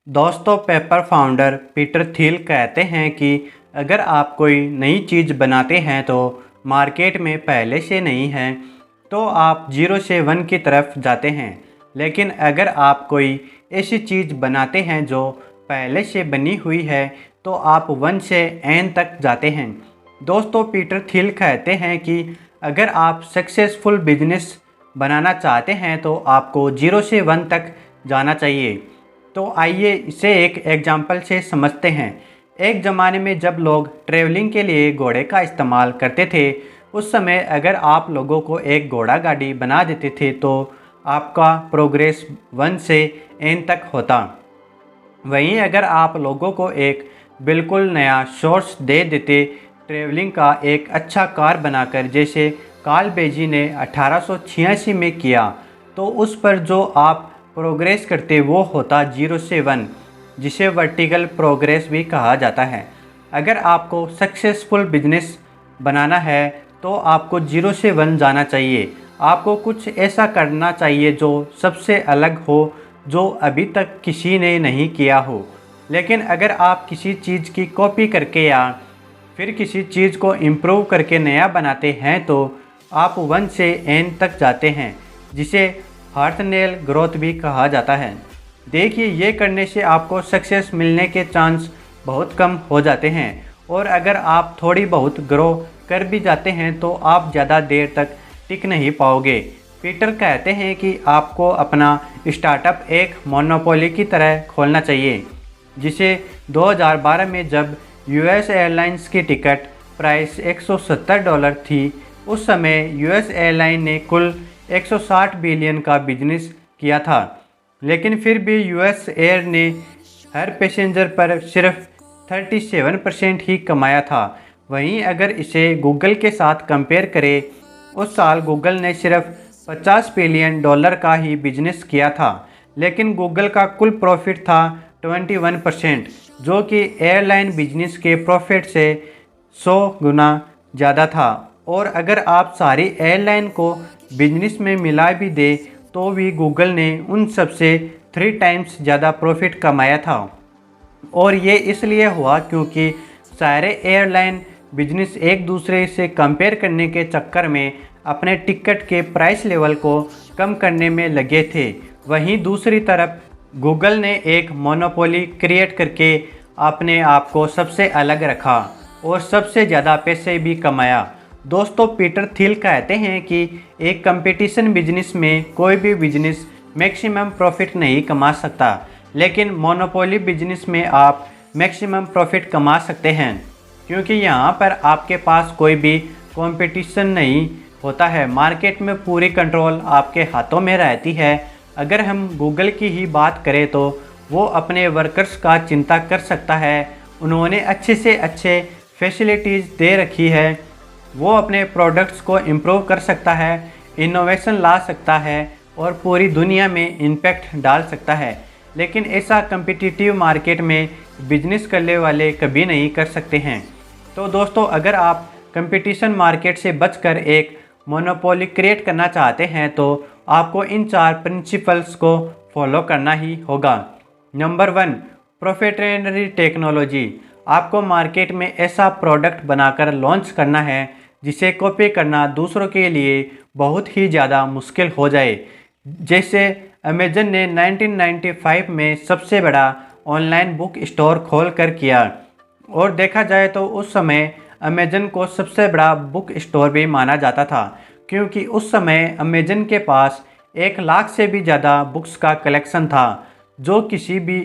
दोस्तों, paper founder Peter Thiel कहते हैं कि अगर आप कोई नई चीज़ बनाते हैं तो मार्केट में पहले से नहीं है तो आप 0 से 1 की तरफ जाते हैं। लेकिन अगर आप कोई ऐसी चीज़ बनाते हैं जो पहले से बनी हुई है तो आप 1 से n तक जाते हैं। दोस्तों, पीटर थिल कहते हैं कि अगर आप सक्सेसफुल बिजनेस बनाना चाहते हैं तो आपको 0 से 1 तक जाना चाहिए। तो आइए इसे एक एग्जाम्पल से समझते हैं। एक ज़माने में जब लोग ट्रैवलिंग के लिए घोड़े का इस्तेमाल करते थे, उस समय अगर आप लोगों को एक घोड़ा गाड़ी बना देते थे तो आपका प्रोग्रेस 1 से n तक होता। वहीं अगर आप लोगों को एक बिल्कुल नया सोर्स दे देते ट्रैवलिंग का, एक अच्छा कार बनाकर, जैसे कार्ल बेजी ने 1886 में किया, तो उस पर जो आप प्रोग्रेस करते वो होता 0 से 1, जिसे वर्टिकल प्रोग्रेस भी कहा जाता है। अगर आपको सक्सेसफुल बिजनेस बनाना है तो आपको 0 से 1 जाना चाहिए। आपको कुछ ऐसा करना चाहिए जो सबसे अलग हो, जो अभी तक किसी ने नहीं किया हो। लेकिन अगर आप किसी चीज़ की कॉपी करके या फिर किसी चीज़ को इम्प्रूव करके नया बनाते हैं तो आप 1 से n तक जाते हैं, जिसे हार्थनेल ग्रोथ भी कहा जाता है। देखिए, ये करने से आपको सक्सेस मिलने के चांस बहुत कम हो जाते हैं, और अगर आप थोड़ी बहुत ग्रो कर भी जाते हैं तो आप ज़्यादा देर तक टिक नहीं पाओगे। पीटर कहते हैं कि आपको अपना स्टार्टअप एक मोनोपोली की तरह खोलना चाहिए, जिसे 2012 में जब यूएस एयरलाइंस की टिकट प्राइस $170 थी, उस समय यूएस एयरलाइन ने कुल 160 बिलियन का बिजनेस किया था। लेकिन फिर भी यूएस एयर ने हर पैसेंजर पर सिर्फ 37% ही कमाया था। वहीं अगर इसे गूगल के साथ कंपेयर करें, उस साल गूगल ने सिर्फ $50 बिलियन का ही बिजनेस किया था, लेकिन गूगल का कुल प्रॉफिट था 21%, जो कि एयरलाइन बिजनेस के प्रॉफिट से 100 गुना ज़्यादा था। और अगर आप सारी एयरलाइन को बिजनेस में मिला भी दे तो भी गूगल ने उन सबसे 3 टाइम्स ज़्यादा प्रॉफिट कमाया था। और ये इसलिए हुआ क्योंकि सारे एयरलाइन बिजनेस एक दूसरे से कंपेयर करने के चक्कर में अपने टिकट के प्राइस लेवल को कम करने में लगे थे। वहीं दूसरी तरफ गूगल ने एक मोनोपोली क्रिएट करके अपने आप को सबसे अलग रखा और सबसे ज़्यादा पैसे भी कमाया। दोस्तों, पीटर थिल कहते हैं कि एक कंपटीशन बिजनेस में कोई भी बिजनेस मैक्सिमम प्रॉफिट नहीं कमा सकता, लेकिन मोनोपोली बिजनेस में आप मैक्सिमम प्रॉफिट कमा सकते हैं, क्योंकि यहाँ पर आपके पास कोई भी कंपटीशन नहीं होता है। मार्केट में पूरी कंट्रोल आपके हाथों में रहती है। अगर हम गूगल की ही बात करें तो वो अपने वर्कर्स का चिंता कर सकता है, उन्होंने अच्छे से अच्छे फैसिलिटीज़ दे रखी है, वो अपने प्रोडक्ट्स को इम्प्रूव कर सकता है, इनोवेशन ला सकता है और पूरी दुनिया में इम्पैक्ट डाल सकता है। लेकिन ऐसा कम्पिटिटिव मार्केट में बिजनेस करने वाले कभी नहीं कर सकते हैं। तो दोस्तों, अगर आप कंपटीशन मार्केट से बचकर एक मोनोपोली क्रिएट करना चाहते हैं तो आपको इन 4 प्रिंसिपल्स को फॉलो करना ही होगा। Number 1, proprietary technology. आपको मार्केट में ऐसा प्रोडक्ट बनाकर लॉन्च करना है जिसे कॉपी करना दूसरों के लिए बहुत ही ज़्यादा मुश्किल हो जाए। जैसे अमेजन ने 1995 में सबसे बड़ा ऑनलाइन बुक स्टोर खोल कर किया, और देखा जाए तो उस समय अमेजन को सबसे बड़ा बुक स्टोर भी माना जाता था, क्योंकि उस समय अमेजन के पास 1 लाख से भी ज़्यादा बुक्स का कलेक्शन था, जो किसी भी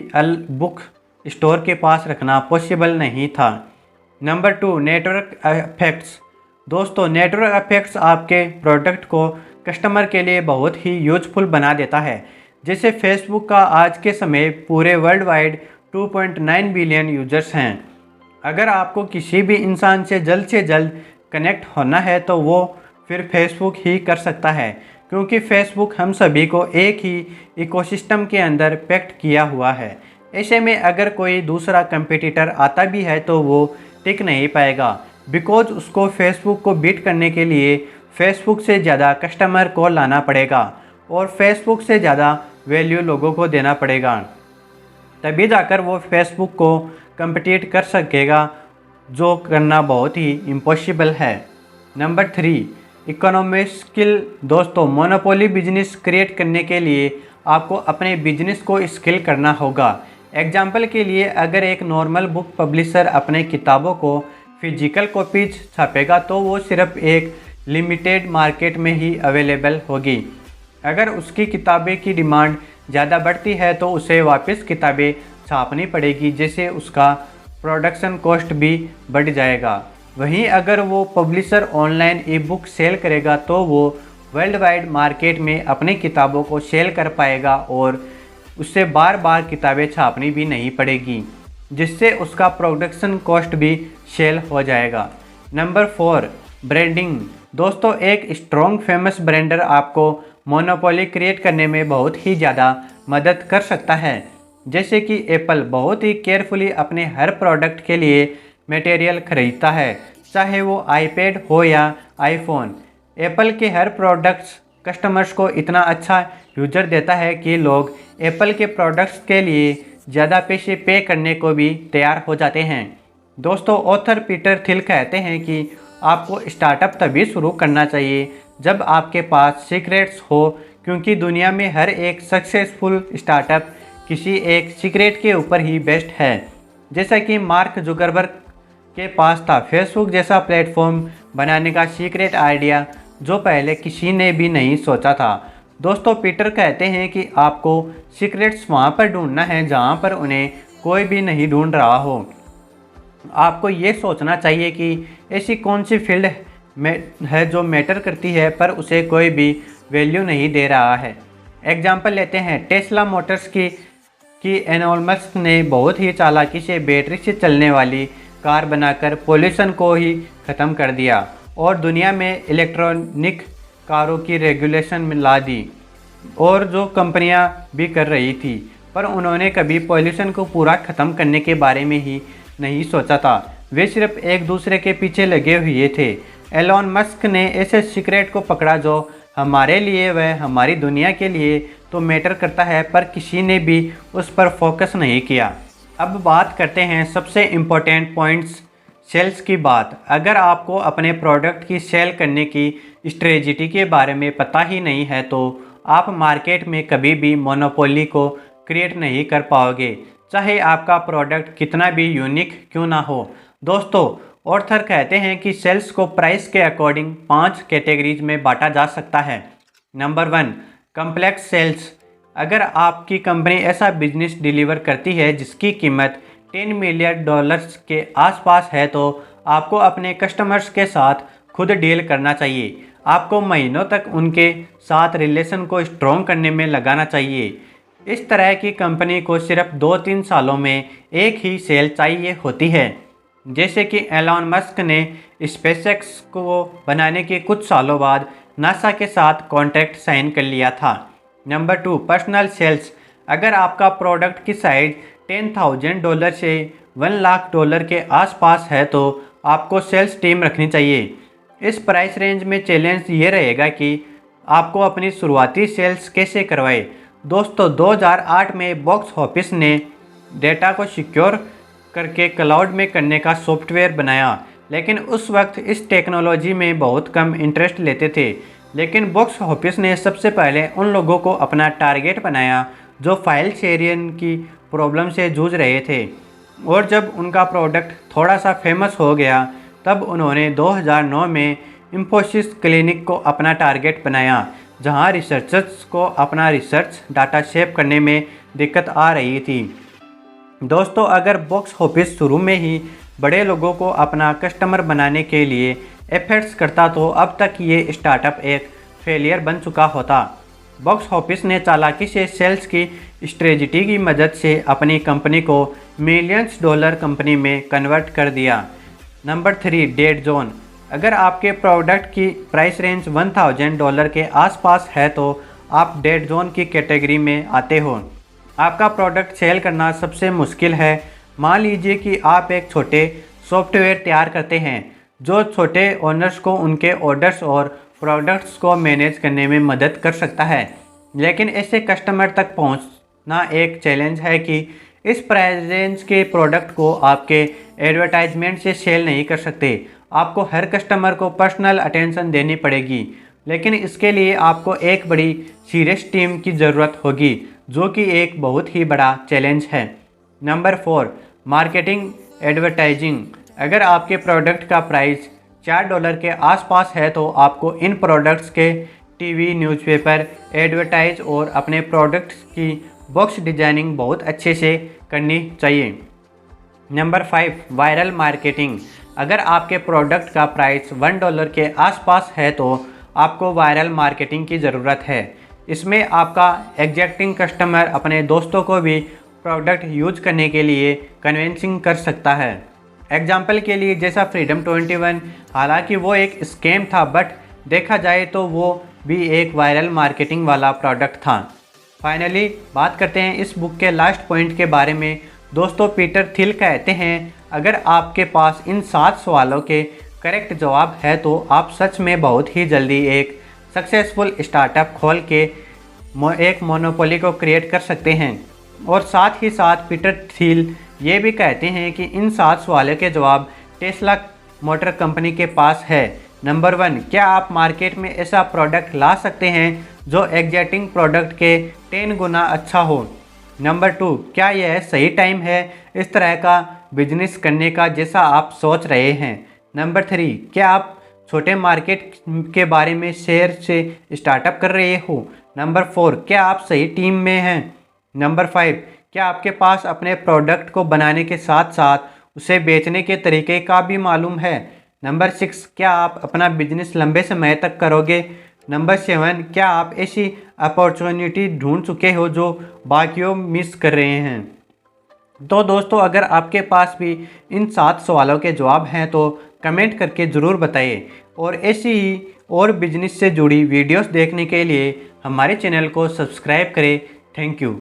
बुक स्टोर के पास रखना पॉसिबल नहीं था। Number 2, network effects. दोस्तों, नेटवर्क इफेक्ट्स आपके प्रोडक्ट को कस्टमर के लिए बहुत ही यूजफुल बना देता है। जैसे फेसबुक का आज के समय पूरे वर्ल्ड वाइड 2.9 बिलियन यूजर्स हैं। अगर आपको किसी भी इंसान से जल्द कनेक्ट होना है तो वो फिर फेसबुक ही कर सकता है, क्योंकि फेसबुक हम सभी को एक ही इकोसिस्टम के अंदर पैक्ट किया हुआ है। ऐसे में अगर कोई दूसरा कंपटीटर आता भी है तो वो टिक नहीं पाएगा, बिकॉज उसको फेसबुक को बीट करने के लिए फेसबुक से ज़्यादा कस्टमर को लाना पड़ेगा और फेसबुक से ज़्यादा वैल्यू लोगों को देना पड़ेगा। तभी जाकर वो फेसबुक को कम्पिटिट कर सकेगा, जो करना बहुत ही इम्पॉसिबल है। Number 3, economic skill. दोस्तों, मोनोपोली बिजनेस क्रिएट करने के लिए आपको अपने बिजनेस को स्किल करना होगा। एग्जाम्पल के लिए, अगर एक नॉर्मल बुक पब्लिशर अपने किताबों को फिजिकल कॉपीज छापेगा तो वो सिर्फ एक लिमिटेड मार्केट में ही अवेलेबल होगी। अगर उसकी किताबें की डिमांड ज़्यादा बढ़ती है तो उसे वापस किताबें छापनी पड़ेगी, जिससे उसका प्रोडक्शन कॉस्ट भी बढ़ जाएगा। वहीं अगर वो publisher online e book sale करेगा तो वो वर्ल्ड वाइड मार्केट में अपनी किताबों को सेल कर पाएगा और उससे बार बार किताबें छापनी भी नहीं पड़ेगी, जिससे उसका प्रोडक्शन कॉस्ट भी सेल हो जाएगा। Number 4, branding. दोस्तों, एक स्ट्रॉन्ग फेमस ब्रांडर आपको मोनोपोली क्रिएट करने में बहुत ही ज़्यादा मदद कर सकता है। जैसे कि एप्पल बहुत ही केयरफुली अपने हर प्रोडक्ट के लिए मटेरियल खरीदता है, चाहे वो आईपैड हो या आईफोन। एप्पल के हर प्रोडक्ट्स कस्टमर्स को इतना अच्छा यूजर देता है कि लोग एप्पल के प्रोडक्ट्स के लिए ज़्यादा पैसे पे करने को भी तैयार हो जाते हैं। दोस्तों, ऑथर पीटर थिल कहते हैं कि आपको स्टार्टअप तभी शुरू करना चाहिए जब आपके पास सीक्रेट्स हो, क्योंकि दुनिया में हर एक सक्सेसफुल स्टार्टअप किसी एक सीक्रेट के ऊपर ही बेस्ड है। जैसा कि मार्क जुकरबर्ग के पास था फेसबुक जैसा प्लेटफॉर्म बनाने का सीक्रेट आइडिया, जो पहले किसी ने भी नहीं सोचा था। दोस्तों, पीटर कहते हैं कि आपको सीक्रेट्स वहाँ पर ढूंढना है जहाँ पर उन्हें कोई भी नहीं ढूंढ रहा हो। आपको ये सोचना चाहिए कि ऐसी कौन सी फील्ड में है जो मैटर करती है पर उसे कोई भी वैल्यू नहीं दे रहा है। एग्जाम्पल लेते हैं टेस्ला मोटर्स की एलोन मस्क ने बहुत ही चालाकी से बैटरी से चलने वाली कार बनाकर पोल्यूशन को ही ख़त्म कर दिया और दुनिया में इलेक्ट्रॉनिक कारों की रेगुलेशन में ला दी, और जो कंपनियां भी कर रही थी, पर उन्होंने कभी पोल्यूशन को पूरा ख़त्म करने के बारे में ही नहीं सोचा था। वे सिर्फ एक दूसरे के पीछे लगे हुए थे। एलोन मस्क ने ऐसे सीक्रेट को पकड़ा जो हमारे लिए व हमारी दुनिया के लिए तो मैटर करता है, पर किसी ने भी उस पर फोकस नहीं किया। अब बात करते हैं सबसे इम्पोर्टेंट पॉइंट्स, सेल्स की बात। अगर आपको अपने प्रोडक्ट की सेल करने की स्ट्रेटजी के बारे में पता ही नहीं है तो आप मार्केट में कभी भी मोनोपोली को क्रिएट नहीं कर पाओगे, चाहे आपका प्रोडक्ट कितना भी यूनिक क्यों ना हो। दोस्तों, ऑथर कहते हैं कि सेल्स को प्राइस के अकॉर्डिंग 5 कैटेगरीज में बांटा जा सकता है। Number 1, complex sales. अगर आपकी कंपनी ऐसा बिजनेस डिलीवर करती है जिसकी कीमत $10 मिलियन के आसपास है तो आपको अपने कस्टमर्स के साथ खुद डील करना चाहिए। आपको महीनों तक उनके साथ रिलेशन को स्ट्रॉन्ग करने में लगाना चाहिए। इस तरह की कंपनी को सिर्फ 2-3 सालों में एक ही सेल चाहिए होती है। जैसे कि एलोन मस्क ने स्पेसएक्स को बनाने के कुछ सालों बाद नासा के साथ कॉन्ट्रैक्ट साइन कर लिया था। Number 2, personal sales. अगर आपका प्रोडक्ट की साइज $10,000 से $1 लाख के आसपास है तो आपको सेल्स टीम रखनी चाहिए। इस प्राइस रेंज में चैलेंज ये रहेगा कि आपको अपनी शुरुआती सेल्स कैसे करवाए। दोस्तों, 2008 में बॉक्स ऑफिस ने डेटा को सिक्योर करके क्लाउड में करने का सॉफ्टवेयर बनाया, लेकिन उस वक्त इस टेक्नोलॉजी में बहुत कम इंटरेस्ट लेते थे। लेकिन बॉक्स ऑफिस ने सबसे पहले उन लोगों को अपना टारगेट बनाया जो फाइल शेयरिंग की प्रॉब्लम से जूझ रहे थे, और जब उनका प्रोडक्ट थोड़ा सा फेमस हो गया तब उन्होंने 2009 में इन्फोसिस क्लिनिक को अपना टारगेट बनाया, जहां रिसर्चर्स को अपना रिसर्च डाटा सेव करने में दिक्कत आ रही थी। दोस्तों, अगर बॉक्स ऑफिस शुरू में ही बड़े लोगों को अपना कस्टमर बनाने के लिए एफर्ट्स करता तो अब तक ये स्टार्टअप एक फेलियर बन चुका होता। बॉक्स ऑफिस ने चालाकी से सेल्स की स्ट्रेटजी की मदद से अपनी कंपनी को मिलियंस डॉलर कंपनी में कन्वर्ट कर दिया। Number 3, dead zone. अगर आपके प्रोडक्ट की प्राइस रेंज $1,000 के आसपास है तो आप डेड जोन की कैटेगरी में आते हो। आपका प्रोडक्ट सेल करना सबसे मुश्किल है। मान लीजिए कि आप एक छोटे सॉफ्टवेयर तैयार करते हैं जो छोटे ओनर्स को उनके ऑर्डर्स और प्रोडक्ट्स को मैनेज करने में मदद कर सकता है, लेकिन ऐसे कस्टमर तक पहुंचना एक चैलेंज है कि इस प्राइस रेंज के प्रोडक्ट को आपके एडवर्टाइजमेंट से सेल नहीं कर सकते। आपको हर कस्टमर को पर्सनल अटेंशन देनी पड़ेगी, लेकिन इसके लिए आपको एक बड़ी सीरियस टीम की ज़रूरत होगी, जो कि एक बहुत ही बड़ा चैलेंज है। Number 4, marketing advertising. अगर आपके प्रोडक्ट का प्राइस $4 के आसपास है तो आपको इन प्रोडक्ट्स के टीवी, न्यूज़पेपर एडवर्टाइज और अपने प्रोडक्ट्स की बॉक्स डिजाइनिंग बहुत अच्छे से करनी चाहिए। Number 5, viral marketing. अगर आपके प्रोडक्ट का प्राइस $1 के आसपास है तो आपको वायरल मार्केटिंग की ज़रूरत है। इसमें आपका एग्जैक्टिंग कस्टमर अपने दोस्तों को भी प्रोडक्ट यूज करने के लिए कन्विंसिंग कर सकता है। एग्जाम्पल के लिए जैसा फ्रीडम 21, हालांकि वो एक स्कैम था, बट देखा जाए तो वो भी एक वायरल मार्केटिंग वाला प्रोडक्ट था। फाइनली बात करते हैं इस बुक के लास्ट पॉइंट के बारे में। दोस्तों, पीटर थिल कहते हैं, अगर आपके पास इन 7 सवालों के करेक्ट जवाब है तो आप सच में बहुत ही जल्दी एक सक्सेसफुल स्टार्टअप खोल के एक मोनोपोली को क्रिएट कर सकते हैं। और साथ ही साथ पीटर थिल ये भी कहते हैं कि इन 7 सवालों के जवाब टेस्ला मोटर कंपनी के पास है। नंबर 1, क्या आप मार्केट में ऐसा प्रोडक्ट ला सकते हैं जो एग्जैक्टिंग प्रोडक्ट के 10 गुना अच्छा हो। नंबर 2, क्या यह सही टाइम है इस तरह का बिजनेस करने का जैसा आप सोच रहे हैं। नंबर 3, क्या आप छोटे मार्केट के बारे में शेयर से स्टार्टअप कर रहे हो। नंबर 4, क्या आप सही टीम में हैं। नंबर 5, क्या आपके पास अपने प्रोडक्ट को बनाने के साथ साथ उसे बेचने के तरीके का भी मालूम है। नंबर 6, क्या आप अपना बिजनेस लंबे समय तक करोगे। नंबर 7, क्या आप ऐसी अपॉर्चुनिटी ढूंढ चुके हो जो बाकियों मिस कर रहे हैं। तो दोस्तों, अगर आपके पास भी इन 7 सवालों के जवाब हैं तो कमेंट करके ज़रूर बताइए, और ऐसी ही और बिजनेस से जुड़ी वीडियोस देखने के लिए हमारे चैनल को सब्सक्राइब करें। Thank you.